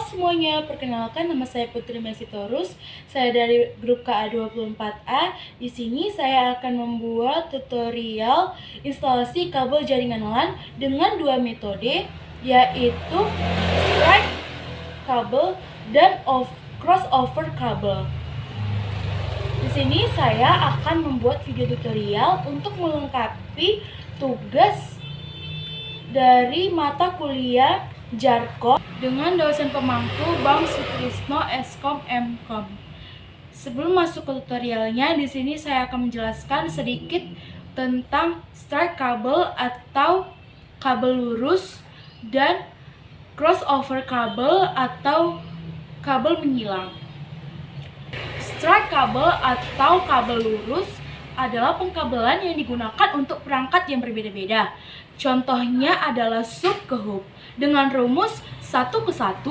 semuanya, perkenalkan nama saya Putri Mesitorus. Saya dari grup KA24A. Di sini saya akan membuat tutorial instalasi kabel jaringan LAN dengan dua metode, yaitu strike kabel dan crossover kabel. Di sini saya akan membuat video tutorial untuk melengkapi tugas dari mata kuliah Jarkom dengan dosen pemangku Bang Sutrisno Eskom Mkom. Sebelum masuk ke tutorialnya, di sini saya akan menjelaskan sedikit tentang strike kabel atau kabel lurus dan crossover kabel atau kabel menyilang. Strike kabel atau kabel lurus adalah pengkabelan yang digunakan untuk perangkat yang berbeda-beda. Contohnya adalah sub ke hub dengan rumus 1 ke 1,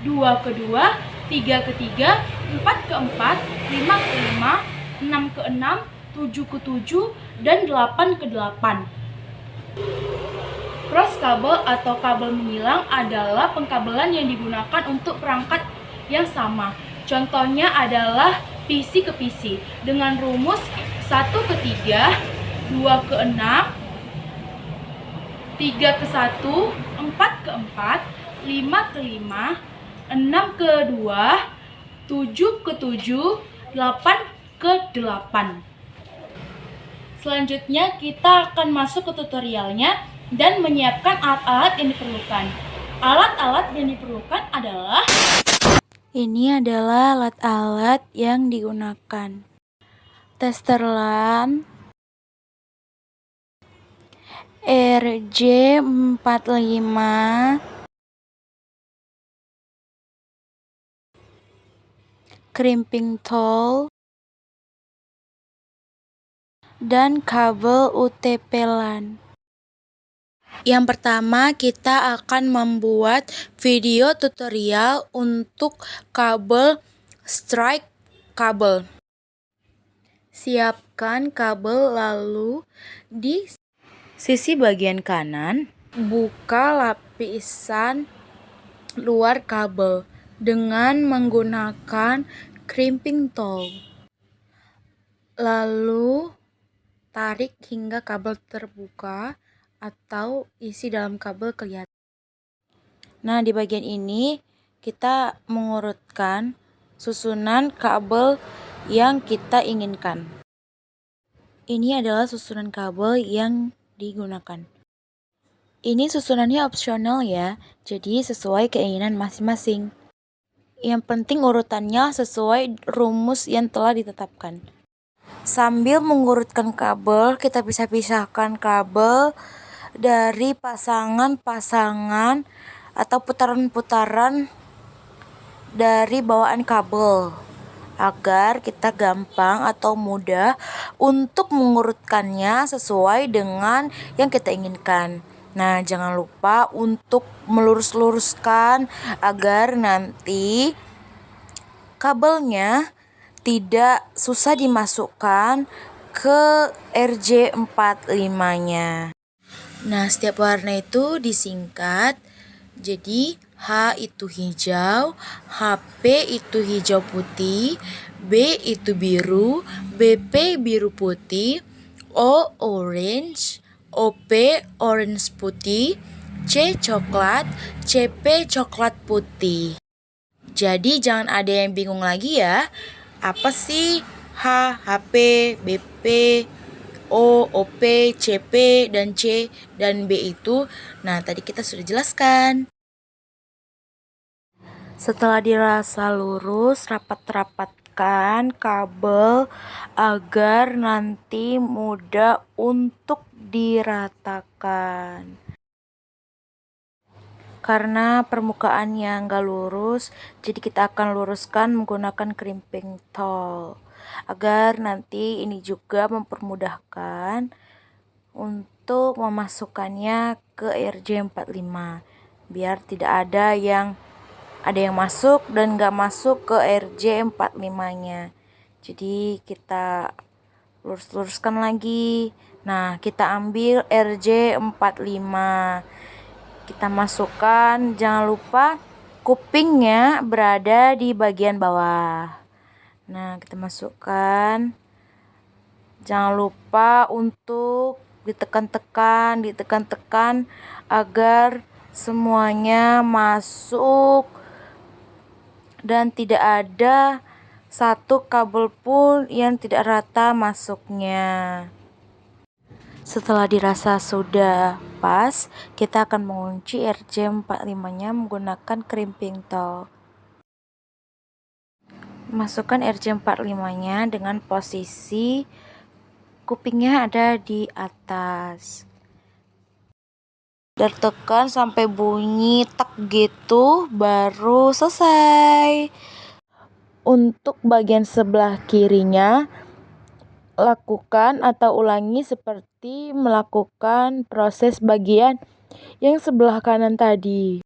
2 ke 2, 3 ke 3, 4 ke 4, 5 ke 5, 6 ke 6, 7 ke 7, dan 8 ke 8. Cross kabel atau kabel menyilang adalah pengkabelan yang digunakan untuk perangkat yang sama. Contohnya adalah PC ke PC dengan rumus 1 ke 3, 2 ke 6, 3 ke 1, 4 ke 4, 5 ke 5, 6 ke 2, 7 ke 7, 8 ke 8. Selanjutnya kita akan masuk ke tutorialnya dan menyiapkan alat-alat yang diperlukan. Alat-alat yang diperlukan adalah ini adalah alat-alat yang digunakan. Tester LAN RJ45, crimping tool, dan kabel UTP LAN. Yang pertama, kita akan membuat video tutorial untuk kabel strike kabel. Siapkan kabel, lalu di sisi bagian kanan buka lapisan luar kabel dengan menggunakan crimping tool. Lalu tarik hingga kabel terbuka atau isi dalam kabel kelihatan. Nah, di bagian ini kita mengurutkan susunan kabel yang kita inginkan. Ini adalah susunan kabel yang digunakan. Ini susunannya opsional ya, jadi sesuai keinginan masing-masing. Yang penting urutannya sesuai rumus yang telah ditetapkan. Sambil mengurutkan kabel, kita bisa pisahkan kabel dari pasangan-pasangan atau putaran-putaran dari bawaan kabel agar kita gampang atau mudah untuk mengurutkannya sesuai dengan yang kita inginkan. Nah, jangan lupa untuk melurus-luruskan agar nanti kabelnya tidak susah dimasukkan ke RJ45-nya. Nah, setiap warna itu disingkat. Jadi H itu hijau, HP itu hijau putih, B itu biru, BP biru putih, O orange, OP orange putih, C coklat, CP coklat putih. Jadi jangan ada yang bingung lagi ya. Apa sih H, HP, BP, O, OP, CP, dan C, dan B itu? Nah, tadi kita sudah jelaskan. Setelah dirasa lurus, rapat-rapatkan kabel agar nanti mudah untuk diratakan. Karena permukaannya nggak lurus, jadi kita akan luruskan menggunakan crimping tool. Agar nanti ini juga mempermudahkan untuk memasukkannya ke RJ45. Biar tidak ada yang masuk dan nggak masuk ke RJ45-nya. Jadi kita lurus-luruskan lagi. Nah, kita ambil RJ45. Kita masukkan, jangan lupa kupingnya berada di bagian bawah. Nah, kita masukkan. Jangan lupa untuk ditekan-tekan agar semuanya masuk dan tidak ada satu kabel pun yang tidak rata masuknya. Setelah dirasa sudah pas, kita akan mengunci RJ45-nya menggunakan crimping tool. Masukkan RJ45-nya dengan posisi kupingnya ada di atas. Dan tekan sampai bunyi tak gitu, baru selesai. Untuk bagian sebelah kirinya, lakukan atau ulangi seperti melakukan proses bagian yang sebelah kanan tadi.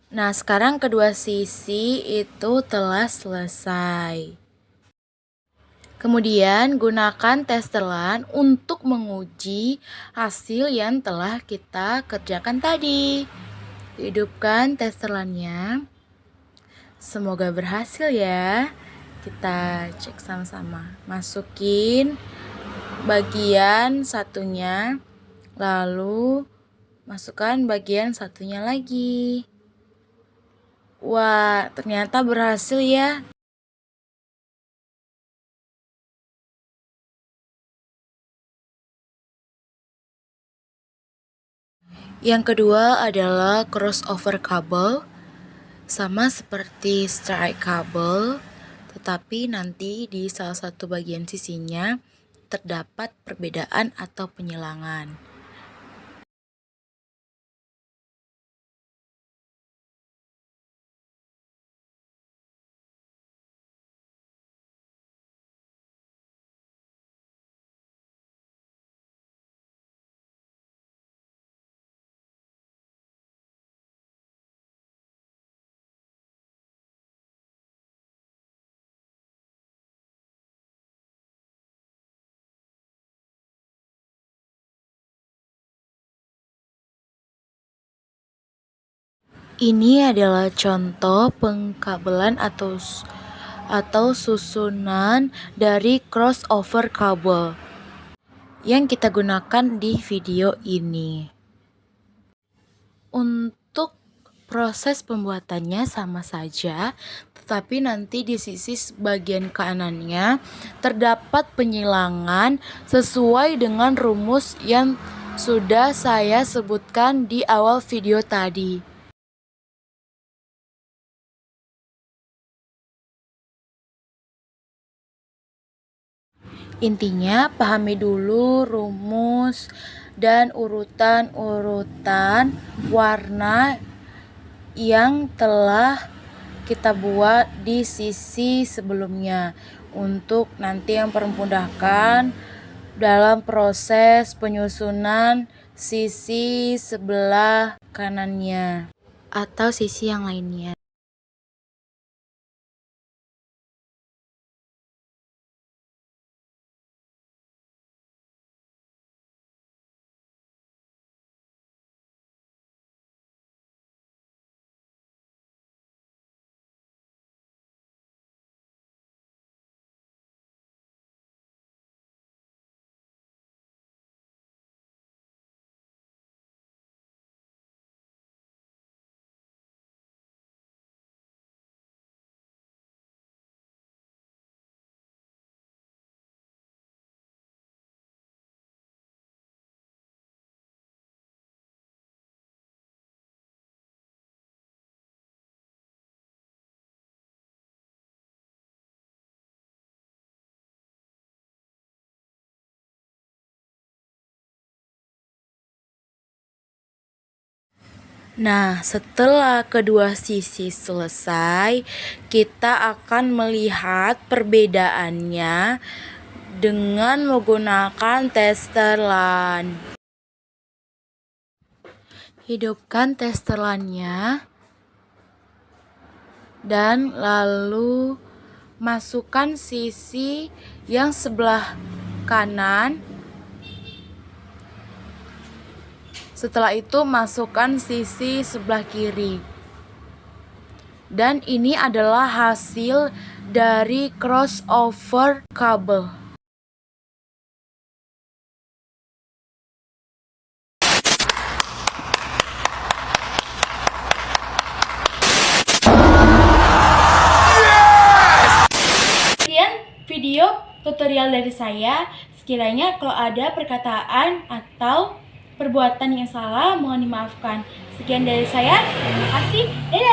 Nah, sekarang kedua sisi itu telah selesai. Kemudian gunakan testelan untuk menguji hasil yang telah kita kerjakan tadi. Hidupkan testelannya. Semoga berhasil ya. Kita cek sama-sama. Masukin bagian satunya, lalu masukkan bagian satunya lagi. Wah, ternyata berhasil ya. Yang kedua adalah crossover kabel. Sama seperti strike kabel, tetapi nanti di salah satu bagian sisinya terdapat perbedaan atau penyilangan. Ini adalah contoh pengkabelan atau susunan dari crossover kabel yang kita gunakan di video ini. Untuk Proses pembuatannya sama saja, tetapi nanti di sisi bagian kanannya terdapat penyilangan sesuai dengan rumus yang sudah saya sebutkan di awal video tadi. Intinya, pahami dulu rumus dan urutan-urutan warna yang telah kita buat di sisi sebelumnya untuk nanti yang mempermudahkan dalam proses penyusunan sisi sebelah kanannya atau sisi yang lainnya. Nah, setelah kedua sisi selesai, kita akan melihat perbedaannya dengan menggunakan testelan. Hidupkan testelannya dan lalu masukkan sisi yang sebelah kanan. Setelah itu masukkan sisi sebelah kiri. Dan ini adalah hasil dari crossover kabel. Sekian video tutorial dari saya. Sekiranya kalau ada perkataan atau perbuatan yang salah, mohon dimaafkan. Sekian dari saya. Terima kasih. Dadah.